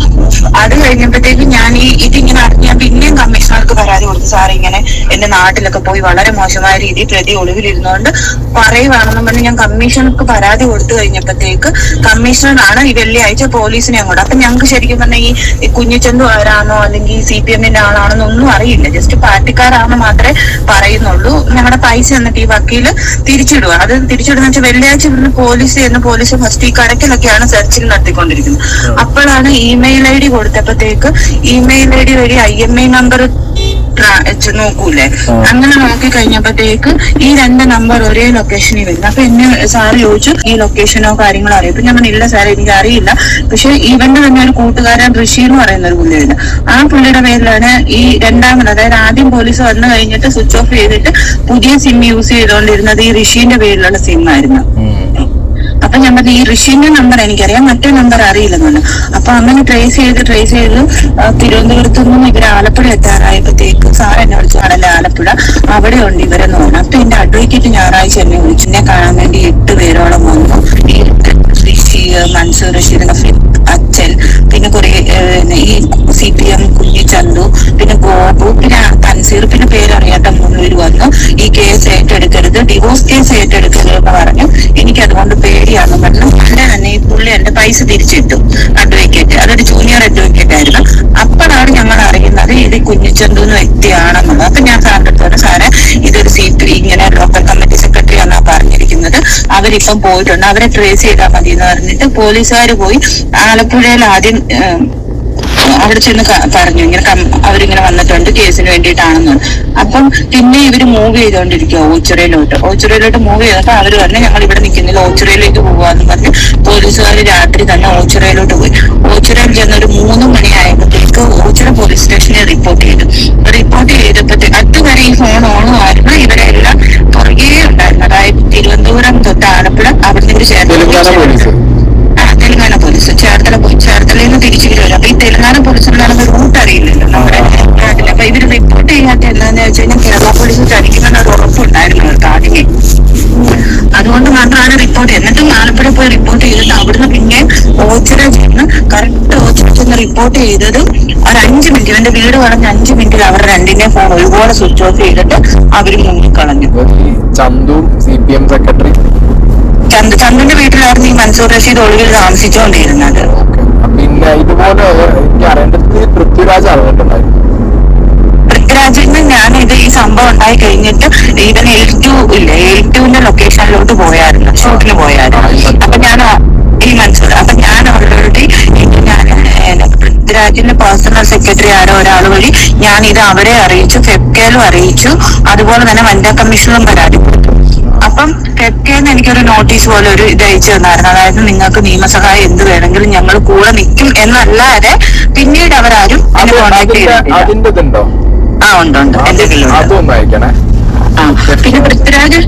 അത് കഴിഞ്ഞപ്പോഴത്തേക്ക് ഞാൻ ഇതിങ്ങനെ ഞാൻ പിന്നെയും കമ്മീഷണർക്ക് പരാതി കൊടുത്തു. സാർ ഇങ്ങനെ എന്റെ നാട്ടിലൊക്കെ പോയി വളരെ മോശമായ രീതിയിൽ പ്രതി ഒളിവിലിരുന്നുകൊണ്ട് പറയുവാണെന്നും പറഞ്ഞ് ഞാൻ കമ്മീഷണർക്ക് പരാതി കൊടുത്തു കഴിഞ്ഞപ്പോഴത്തേക്ക് കമ്മീഷണറാണ് ഈ വെള്ളിയാഴ്ച പോലീസിനെ അങ്ങോട്ട്. അപ്പൊ ഞങ്ങൾക്ക് ശരിക്കും പറഞ്ഞാൽ ഈ കുഞ്ഞിച്ചന്തു ആരാണോ അല്ലെങ്കിൽ CPM-ന്റെ ആളാണെന്നോ ഒന്നും അറിയില്ല. ജസ്റ്റ് പാർട്ടിക്കാരാണെന്ന് മാത്രമേ പറയുന്നുള്ളൂ. ഞങ്ങളുടെ പൈസ എന്നിട്ട് ഈ വക്കീല് തിരിച്ചിടുക. അത് തിരിച്ചിടുന്ന വെച്ചാൽ വെള്ളിയാഴ്ച ഇവിടുന്ന് പോലീസ് ഫസ്റ്റ് ഈ കടക്കിലൊക്കെയാണ് സെർച്ചിങ് നടത്തിക്കൊണ്ടിരിക്കുന്നത്. അപ്പോഴാണ് ഇമെയിൽ ID കൊടുത്തപ്പോഴത്തേക്ക് ഇമെയിൽ ID വഴി IMEI നമ്പർ നോക്കൂലേ, അങ്ങനെ നോക്കി കഴിഞ്ഞപ്പോഴത്തേക്ക് ഈ 2 നമ്പർ ഒരേ ലൊക്കേഷനിൽ വരുന്നു. അപ്പൊ എന്നെ സാറ് ചോദിച്ചു ഈ ലൊക്കേഷനോ കാര്യങ്ങളോ അറിയാം. അപ്പൊ ഞാൻ ഇല്ല സാർ എനിക്ക് അറിയില്ല. പക്ഷെ ഇവന്റെ തന്നെ ഒരു കൂട്ടുകാരൻ ഋഷി എന്ന് പറയുന്ന ഒരു പുള്ളിയുണ്ട്. ആ പുള്ളിയുടെ പേരിലാണ് ഈ രണ്ടാമത്, അതായത് ആദ്യം പോലീസ് വന്നു കഴിഞ്ഞിട്ട് സ്വിച്ച് ഓഫ് ചെയ്തിട്ട് പുതിയ സിം യൂസ് ചെയ്തുകൊണ്ടിരുന്നത് ഈ ഋഷിന്റെ പേരിലുള്ള സിം ആയിരുന്നു. അപ്പൊ ഞാൻ പറഞ്ഞു ഈ ഋഷിന്റെ നമ്പർ എനിക്കറിയാം, മറ്റേ നമ്പർ അറിയില്ലെന്നുണ്ട്. അപ്പൊ അങ്ങനെ ട്രേസ് ചെയ്ത് തിരുവനന്തപുരത്തു നിന്നും ഇവര് ആലപ്പുഴ എത്താറായപ്പോഴത്തേക്ക് സാർ എന്നെ വിളിച്ചു, ആണല്ലേ ആലപ്പുഴ, അവിടെ ഉണ്ട് ഇവരെന്ന് പറഞ്ഞു. അപ്പൊ എന്റെ അഡ്വക്കേറ്റ് ഞായറാഴ്ച എന്നെ വിളിച്ചു. എന്നെ കാണാൻ വേണ്ടി 8 പേരോളം വന്നു. ഈ ഋഷി, മൻസൂർ റഷീദ്, അച്ഛൻ, പിന്നെ കുറെ ഈ CPM കുഞ്ഞിച്ചന്തു, പിന്നെ ഗോപു, പിന്നെ തൻസീർ, പിന്നെ പേരറിയാത്ത 3 പേര് വന്നു. ഈ കേസ് ഏറ്റെടുക്കരുത്, ഡിവോഴ്സ് കേസ് ഏറ്റെടുക്കരുത് എന്ന് പറഞ്ഞു. എനിക്ക് അതുകൊണ്ട് പേടിയാണെന്ന് പറഞ്ഞു. അങ്ങനെ തന്നെ ഈ പുള്ളി എന്റെ പൈസ തിരിച്ചിട്ടു. അഡ്വക്കേറ്റ്, അതൊരു ജൂനിയർ അഡ്വക്കേറ്റ് ആയിരുന്നു. അപ്പോഴാണ് ഞങ്ങൾ അറിയുന്നത് ഇത് കുഞ്ഞിച്ചന്തു എന്ന വ്യക്തിയാണെന്നുള്ളത്. അപ്പൊ ഞാൻ സാറിന്റെ അടുത്ത് പറഞ്ഞു, സാറെ ഇതൊരു ഇങ്ങനെ ലോക്കൽ കമ്മിറ്റി സെക്രട്ടറി എന്നാ പറഞ്ഞിരിക്കുന്നത്, അവരിപ്പം പോയിട്ടുണ്ട്, അവരെ ട്രേസ് ചെയ്താൽ മതി എന്ന് പറഞ്ഞിട്ട് പോലീസുകാർ പോയി ആലപ്പുഴയിൽ ആദ്യം അവിടെ ചെന്ന് പറഞ്ഞു ഇങ്ങനെ അവരിങ്ങനെ വന്നിട്ടുണ്ട് കേസിന് വേണ്ടിയിട്ടാണെന്ന്. അപ്പം പിന്നെ ഇവര് മൂവ് ചെയ്തോണ്ടിരിക്കുക ഓച്ചിറയിലോട്ട് മൂവ് ചെയ്തപ്പോ അവര് പറഞ്ഞു ഞങ്ങൾ ഇവിടെ നിൽക്കുന്നില്ല, ഓച്ചിറയിലേക്ക് പോവാന്ന് പറഞ്ഞ് പോലീസുകാർ രാത്രി തന്നെ ഓച്ചിറയിലോട്ട് പോയി. ഓച്ചിറയിൽ ചെന്ന് ഒരു 3 മണിയായപ്പോഴത്തേക്ക് ചെയ്തപ്പോഴത്തേക്ക് ഓച്ചിറ പോലീസ് സ്റ്റേഷനിൽ റിപ്പോർട്ട് ചെയ്തപ്പോഴത്തേക്ക് അതുവരെ ഈ ഫോൺ ഓണും ആയിരുന്നു. ഇവരെല്ലാം പുറകെ ഉണ്ടായിരുന്നു. അതായത് തിരുവനന്തപുരം തൊട്ട് ആലപ്പുഴ, അവിടെ നിന്ന് തെലങ്കാന പോലീസ് ചേർത്തലയിൽ നിന്ന് തിരിച്ചു വരുമല്ലോ. അപ്പൊ ഈ തെലങ്കാന പോലീസിനാണെന്ന് റൂട്ട് അറിയില്ലല്ലോ നമ്മുടെ നാട്ടിൽ. അപ്പൊ ഇവര് റിപ്പോർട്ട് ചെയ്യാത്ത എന്താന്ന് വെച്ച് കഴിഞ്ഞാൽ കേരള പോലീസ് ചതിക്കുന്ന ഒരു ഉറപ്പുണ്ടായിരുന്നു അവർക്ക് ആദ്യമേ. അതുകൊണ്ട് മാത്രമാണ് റിപ്പോർട്ട്. എന്നിട്ടും ആലപ്പുഴ പോയി റിപ്പോർട്ട് ചെയ്തിട്ട് അവിടുന്ന് പിന്നെ ഓച്ചിറ ചെന്ന് കറക്റ്റ് ഓച്ചിറ ചെന്ന് റിപ്പോർട്ട് ചെയ്തത് ഒരു 5 മിനിറ്റ്, ഇവന്റെ വീട് പറഞ്ഞ 5 മിനിറ്റിൽ അവർ രണ്ടിന്റെ ഫോൺ ഒരുപോലെ സ്വിച്ച് ഓഫ് ചെയ്തിട്ട് അവര് മുങ്ങിക്കളഞ്ഞു. ചന്തു CPM സെക്രട്ടറി ചന്ദന്റെ വീട്ടിലായിരുന്നു ഈ മൻസൂർ റഷീദ് ഒളിവിൽ താമസിച്ചുകൊണ്ടിരുന്നത്. പിന്നെ ഇതുപോലെ എനിക്ക് അറിയേണ്ടത് പൃഥ്വിരാജ് അറിഞ്ഞിട്ടുണ്ടായിരുന്നു. പൃഥ്വിരാജിന് ഞാനിത് ഈ സംഭവം ഉണ്ടായി കഴിഞ്ഞിട്ട് ഇവൻ L2 ലൊക്കേഷനിലോട്ട് പോയായിരുന്നു, ഷൂട്ടിന് പോയായിരുന്നു. അപ്പൊ ഞാൻ ഈ മൻസൂർ, അപ്പൊ ഞാൻ ഓൾറെഡി പൃഥ്വിരാജിന്റെ പേഴ്സണൽ സെക്രട്ടറി ആരോ ഒരാൾ വഴി ഞാൻ ഇത് അവരെ അറിയിച്ചു, ഫെബ്കയിലും അറിയിച്ചു, അതുപോലെ തന്നെ വനിതാ കമ്മീഷണറും പരാതി കൊടുത്തു. അപ്പം ഫെബ്കയിന്ന് എനിക്കൊരു നോട്ടീസ് പോലെ ഒരു ഇത് അയച്ചു തന്നായിരുന്നു. അതായത് നിങ്ങൾക്ക് നിയമസഹായം എന്ത് വേണമെങ്കിലും ഞങ്ങൾ കൂടെ നിൽക്കും എന്നല്ലാതെ പിന്നീട് അവരാരും കോൺടാക്ട് ചെയ്തിട്ടില്ല. ഉണ്ട് എന്തെങ്കിലും. പിന്നെ പൃഥ്വിരാജ്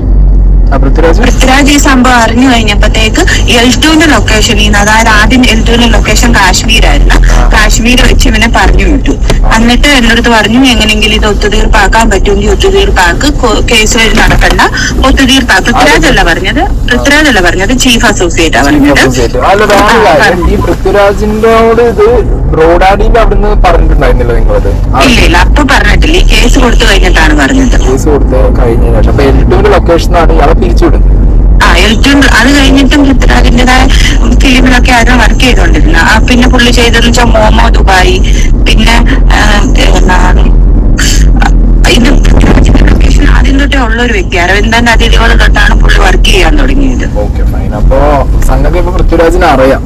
ഈ സംഭവം അറിഞ്ഞു കഴിഞ്ഞപ്പോഴത്തേക്ക് L2 ലൊക്കേഷനിൽ നിന്ന്, അതായത് ആദ്യം L2 ലൊക്കേഷൻ കാശ്മീരായിരുന്നു, കാശ്മീർ വെച്ച് ഇവനെ പറഞ്ഞു വിട്ടു. എന്നിട്ട് എന്നടുത്ത് പറഞ്ഞു എങ്ങനെയെങ്കിലും ഇത് ഒത്തുതീർപ്പാക്കാൻ പറ്റുമെങ്കിൽ ഒത്തുതീർപ്പാക്ക്, കേസ് വഴി നടക്കണ്ട, ഒത്തുതീർപ്പാക്ക്. പൃഥ്വിരാജല്ല പറഞ്ഞത്, ചീഫ് അസോസിയേറ്റാ പറഞ്ഞത്. ഈ പൃഥ്വിരാജിനോട് ഇത് ബ്രോഡാഡിയിൽ അവിടുന്ന് പറഞ്ഞിട്ടുണ്ടായിരുന്നില്ല നിങ്ങളത്? ഇല്ല, അപ്പൊ പറഞ്ഞിട്ടില്ല. ഈ കേസ് കൊടുത്തു കഴിഞ്ഞിട്ടാണ് പറഞ്ഞത്. കേസ് കൊടുത്ത് കഴിഞ്ഞ ശേഷം അപ്പൊ L2 ലൊക്കേഷനാണ് ഇയാളെ പിരിച്ചുവിടുന്നത്. L2 അത് കഴിഞ്ഞിട്ടും പൃഥ്വിരാജിന്റേതായ ഫിലിമിലൊക്കെ ആരും വർക്ക് ചെയ്തോണ്ടിരുന്ന. പിന്നെ പുള്ളി ചെയ്തെന്ന് വെച്ചാൽ മോമോ ദുബായി, പിന്നെ ഇത് പൃഥ്വിരാജിന്റെ ലൊക്കേഷൻ ആദ്യം തൊട്ടേ ഉള്ള ഒരു വ്യക്തി. അരവിന്ദൻ അതിഥികൾ തൊട്ടാണ് പുള്ളി വർക്ക് ചെയ്യാൻ തുടങ്ങിയത്. അപ്പൊ സംഗതി ഇപ്പൊ പൃഥ്വിരാജിനെ അറിയാം.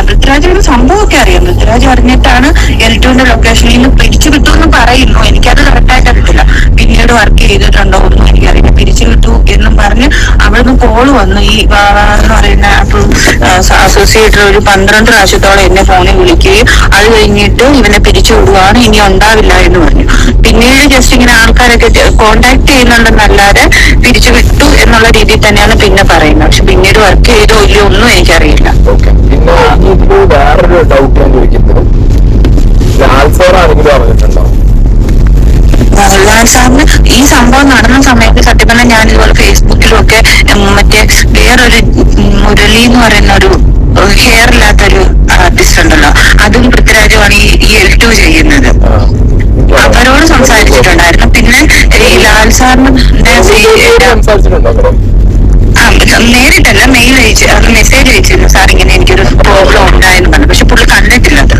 പൃഥ്വിരാജിന്റെ സംഭവമൊക്കെ അറിയാം. പൃഥ്വിരാജ് അറിഞ്ഞിട്ടാണ് L2 ലൊക്കേഷനിൽ നിന്ന് പിരിച്ചു വിട്ടു എന്ന് പറയുന്നു. എനിക്കത് കറക്റ്റായിട്ട് അറിയത്തില്ല. പിന്നീട് വർക്ക് ചെയ്തിട്ടുണ്ടോ ഒന്നും എനിക്കറിയില്ല. പിരിച്ചു വിട്ടു എന്നും പറഞ്ഞ് അവിടുന്ന് കോള് വന്നു. ഈ എന്ന് പറയുന്ന അസോസിയേറ്റർ ഒരു 12 പ്രാവശ്യത്തോളം എന്നെ ഫോണിൽ വിളിക്കുകയും അത് കഴിഞ്ഞിട്ട് ഇവനെ പിരിച്ചു വിടുവാണ്, ഇനി ഉണ്ടാവില്ല എന്ന് പറഞ്ഞു. പിന്നീട് ജസ്റ്റ് ഇങ്ങനെ ആൾക്കാരൊക്കെ കോണ്ടാക്ട് ചെയ്യുന്നുണ്ടെന്നല്ലാതെ പിരിച്ചു വിട്ടു എന്നുള്ള രീതിയിൽ തന്നെയാണ് പിന്നെ പറയുന്നത്. പക്ഷെ പിന്നീട് വർക്ക് ചെയ്തോ ഇല്ലയോ ഒന്നും എനിക്കറിയില്ല. പിന്നെ ഇതില് വേറൊരു ഡൗട്ട് ഞാൻ ചോദിക്കുന്നത്, ലാൽ സാർ ആണെങ്കിലും അറിഞ്ഞിട്ടുണ്ടോ? ലാൽ സാറിന് ഈ സംഭവം നടന്ന സമയത്ത് സത്യം പറഞ്ഞാൽ ഞാൻ ഇതുപോലെ ഫേസ്ബുക്കിലും ഒക്കെ മറ്റേ വേറൊരു മുരളി എന്ന് പറയുന്ന ഒരു ഹെയർ ഇല്ലാത്തൊരു ആർട്ടിസ്റ്റ് ഉണ്ടല്ലോ, അതും പൃഥ്വിരാജുമാണ് ഈ L2 ചെയ്യുന്നത്. അവരോട് സംസാരിച്ചിട്ടുണ്ടായിരുന്നു. പിന്നെ ഈ ലാൽ സാറിന് നേരിട്ടല്ല, മെയിൽ അയച്ചു, അത് മെസ്സേജ് അയച്ചിരുന്നു. സാർ ഇങ്ങനെ എനിക്കൊരു പ്രോബ്ലം ഉണ്ടായെന്ന് പറഞ്ഞു. പക്ഷെ പുള്ളി കണ്ടിട്ടില്ല അത്.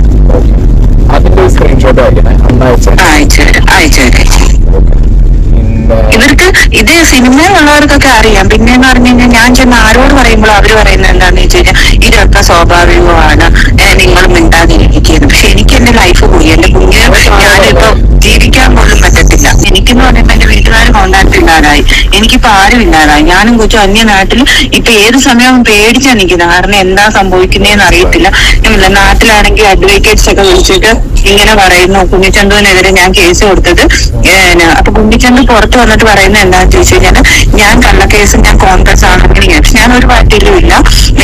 അയച്ചു. ഇവർക്ക് ഇത് സിനിമയിലുള്ളവർക്കൊക്കെ അറിയാം. പിന്നെന്ന് പറഞ്ഞു കഴിഞ്ഞാൽ ഞാൻ ചെന്ന് ആരോട് പറയുമ്പോൾ അവര് പറയുന്നത് എന്താന്ന് വെച്ച് കഴിഞ്ഞാൽ ഇതൊക്കെ സ്വാഭാവികമാണ്, നിങ്ങൾ മിണ്ടാതിരിക്കുന്നു. പക്ഷെ എനിക്ക് എന്റെ ലൈഫ് പോയി, എന്റെ കുഞ്ഞിന് ഞാനിപ്പോ ജീവിക്കാൻ പോലും പറ്റത്തില്ല. എനിക്കെന്ന് പറയുമ്പോ എന്റെ വീട്ടുകാർ കോണ്ടാക്ട് ഇല്ലാതായി, എനിക്കിപ്പോ ആരും ഇല്ലാതായി. ഞാനും കൊച്ചു അന്യനാട്ടിൽ ഇപ്പൊ ഏത് സമയവും പേടിച്ചാ നിൽക്കുന്നത്. കാരണം എന്താ സംഭവിക്കുന്നതെന്ന് അറിയത്തില്ല. നാട്ടിലാണെങ്കിൽ അഡ്വക്കേറ്റ്സ് ഒക്കെ വിളിച്ചിട്ട് ഇങ്ങനെ പറയുന്നു, കുഞ്ഞിച്ചന്തുവിനെതിരെ ഞാൻ കേസ് കൊടുത്തത്. അപ്പൊ കുഞ്ഞിച്ചന്തു പുറത്ത് വന്നിട്ട് പറയുന്നത് എന്താണെന്ന് ചോദിച്ചു കഴിഞ്ഞാൽ ഞാൻ കള്ളക്കേസ്, ഞാൻ കോൺഗ്രസ് ആണെങ്കിൽ ഞാൻ ഒരു പാർട്ടിയിലും ഇല്ല.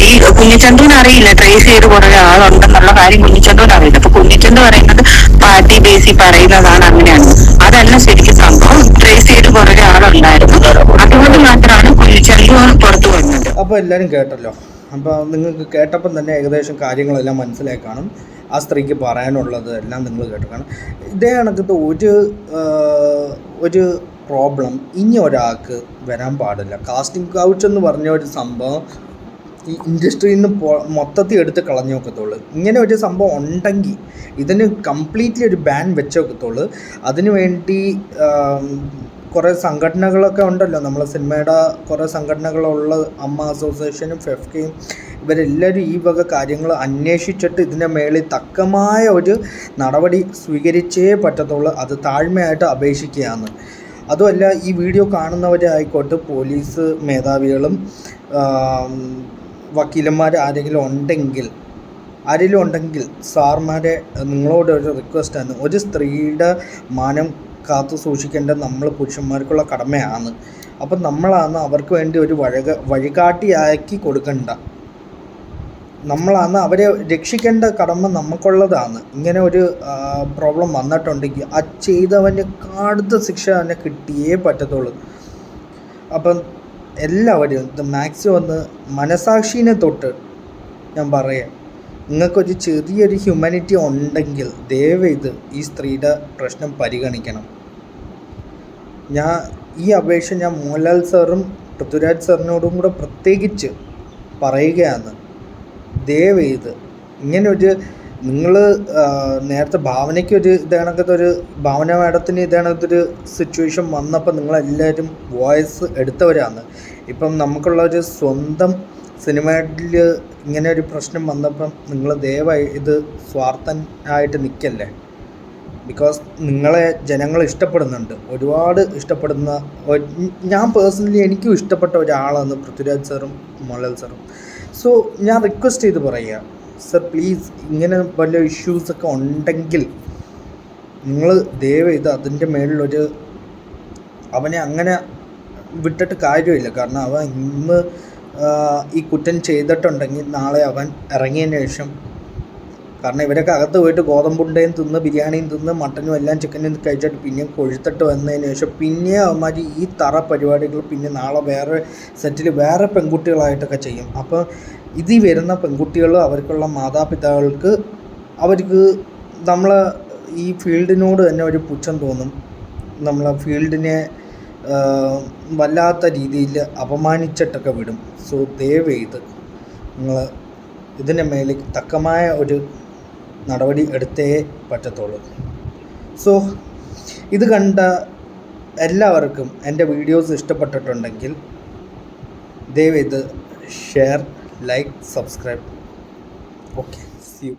ഈ കുഞ്ഞിച്ചന്തുവിന് അറിയില്ല ട്രേസ് ചെയ്ത് കുറെ ആളുണ്ടെന്നുള്ള കാര്യം കുഞ്ഞിച്ചന്തുവിന് അറിയില്ല. അപ്പൊ കുഞ്ഞിച്ചന്തു പറയുന്നത് പാർട്ടി ബേസിൽ പറയുന്നതാണ്, അങ്ങനെയാണ്. അതല്ല ശരിക്കും സംഭവം. ട്രേസ് ചെയ്ത് കുറെ ആളുണ്ടായിരുന്നു, അതുകൊണ്ട് മാത്രമാണ് കുഞ്ഞിച്ചന്തു പുറത്തു വന്നത്. അപ്പോൾ എല്ലാവരും കേട്ടല്ലോ. അപ്പോൾ നിങ്ങൾക്ക് കേട്ടപ്പം തന്നെ ഏകദേശം കാര്യങ്ങളെല്ലാം മനസ്സിലായി കാണും. ആ സ്ത്രീക്ക് പറയാനുള്ളത് എല്ലാം നിങ്ങൾ കേട്ട് കാണും. ഇതേ കണക്കത്തെ ഒരു പ്രോബ്ലം ഇനി ഒരാൾക്ക് വരാൻ പാടില്ല. കാസ്റ്റിംഗ് കൗച്ച് എന്ന് പറഞ്ഞ ഒരു സംഭവം ഈ ഇൻഡസ്ട്രിയിൽ നിന്ന് മൊത്തത്തിൽ എടുത്ത് കളഞ്ഞു നോക്കത്തുള്ളൂ. ഇങ്ങനെ ഒരു സംഭവം ഉണ്ടെങ്കിൽ ഇതിന് കംപ്ലീറ്റ്ലി ഒരു ബാൻ വെച്ച് നോക്കത്തുള്ളൂ. അതിനു വേണ്ടി കുറേ സംഘടനകളൊക്കെ ഉണ്ടല്ലോ, നമ്മളെ സിനിമയുടെ കുറേ സംഘടനകളുള്ള അമ്മ അസോസിയേഷനും ഫെഫ്കയും ഇവരെല്ലാവരും ഈ വക കാര്യങ്ങൾ അന്വേഷിച്ചിട്ട് ഇതിൻ്റെ മേളിൽ തക്കമായ ഒരു നടപടി സ്വീകരിച്ചേ പറ്റത്തുള്ളൂ. അത് താഴ്മയായിട്ട് അപേക്ഷിക്കുകയാണ്. അതുമല്ല, ഈ വീഡിയോ കാണുന്നവരായിക്കോട്ടെ, പോലീസ് മേധാവികളും വക്കീലന്മാർ ആരെങ്കിലും ഉണ്ടെങ്കിൽ ആരെങ്കിലും ഉണ്ടെങ്കിൽ സാർമാരെ നിങ്ങളോട് ഒരു റിക്വസ്റ്റാണ്, ഒരു സ്ത്രീയുടെ മാനം കാത്തു സൂക്ഷിക്കേണ്ട നമ്മൾ പുരുഷന്മാർക്കുള്ള കടമയാണ്. അപ്പം നമ്മളാണ് അവർക്ക് വേണ്ടി ഒരു വഴികാട്ടിയാക്കി കൊടുക്കണ്ട, നമ്മളാണ് അവരെ രക്ഷിക്കേണ്ട കടമ നമുക്കുള്ളതാണ്. ഇങ്ങനെ ഒരു പ്രോബ്ലം വന്നിട്ടുണ്ടെങ്കിൽ ആ ചെയ്തവന് കടുത്ത ശിക്ഷ തന്നെ കിട്ടിയേ പറ്റത്തുള്ളൂ. അപ്പം എല്ലാവരും ഇത് മാക്സിമം ഒന്ന് മനസാക്ഷിനെ തൊട്ട് ഞാൻ പറയാം, നിങ്ങൾക്കൊരു ചെറിയൊരു ഹ്യൂമാനിറ്റി ഉണ്ടെങ്കിൽ ദയവേത് ഈ സ്ത്രീയുടെ പ്രശ്നം പരിഗണിക്കണം. ഈ അപേക്ഷ ഞാൻ മോഹൻലാൽ സാറും പൃഥ്വിരാജ് സാറിനോടും കൂടെ പ്രത്യേകിച്ച് പറയുകയാണ്. ദയവേത് ഇങ്ങനൊരു നിങ്ങൾ നേരത്തെ ഭാവനയ്ക്കൊരു ഇതേണക്കത്തൊരു ഭാവന മാഡത്തിന് ഇതേണക്കത്തൊരു സിറ്റുവേഷൻ വന്നപ്പോൾ നിങ്ങളെല്ലാവരും വോയിസ് എടുത്തവരാണ്. ഇപ്പം നമുക്കുള്ളൊരു സ്വന്തം സിനിമയിൽ ഇങ്ങനെ ഒരു പ്രശ്നം വന്നപ്പം നിങ്ങൾ ദയവായി ഇത് സ്വാർത്ഥനായിട്ട് നിൽക്കല്ലേ. ബിക്കോസ് നിങ്ങളെ ജനങ്ങൾ ഇഷ്ടപ്പെടുന്നുണ്ട്, ഒരുപാട് ഇഷ്ടപ്പെടുന്ന, ഞാൻ പേഴ്സണലി എനിക്കും ഇഷ്ടപ്പെട്ട ഒരാളാണ് പൃഥ്വിരാജ് സാറും മോഹൻലാൽ സാറും. സോ ഞാൻ റിക്വസ്റ്റ് ചെയ്ത് പറയുക, സർ പ്ലീസ് ഇങ്ങനെ വല്ല ഇഷ്യൂസൊക്കെ ഉണ്ടെങ്കിൽ നിങ്ങൾ ദയവേത് അതിൻ്റെ മേളിലൊരു അവനെ അങ്ങനെ വിട്ടിട്ട് കാര്യമില്ല. കാരണം അവൻ ഇന്ന് ഈ കുറ്റം ചെയ്തിട്ടുണ്ടെങ്കിൽ നാളെ അവൻ ഇറങ്ങിയതിന് ശേഷം, കാരണം ഇവരൊക്കെ അകത്ത് പോയിട്ട് ഗോതമ്പുണ്ടയും തിന്ന് ബിരിയാണിയും തിന്ന് മട്ടനും എല്ലാം ചിക്കനും കഴിച്ചിട്ട് പിന്നെയും കൊഴുത്തിട്ട് വന്നതിന് ശേഷം പിന്നെ അവന്മാർ ഈ തറ പരിപാടികൾ പിന്നെ നാളെ വേറെ സെറ്റിൽ വേറെ പെൺകുട്ടികളായിട്ടൊക്കെ ചെയ്യും. അപ്പോൾ ഇതിൽ വരുന്ന പെൺകുട്ടികൾ അവർക്കുള്ള മാതാപിതാക്കൾക്ക് അവർക്ക് നമ്മളെ ഈ ഫീൽഡിനോട് തന്നെ ഒരു പുച്ഛം തോന്നും. നമ്മളെ ഫീൽഡിനെ വല്ലാത്ത രീതിയിൽ അപമാനിച്ചിട്ടൊക്കെ വിടും. സോ ദയവേത് നിങ്ങൾ ഇതിൻ്റെ മേലെ തക്കമായ ഒരു നടപടി എടുത്തേ പറ്റത്തുള്ളൂ. സോ ഇത് കണ്ട എല്ലാവർക്കും എൻ്റെ വീഡിയോസ് ഇഷ്ടപ്പെട്ടിട്ടുണ്ടെങ്കിൽ ദയവേത് share, like, subscribe. Okay, see U.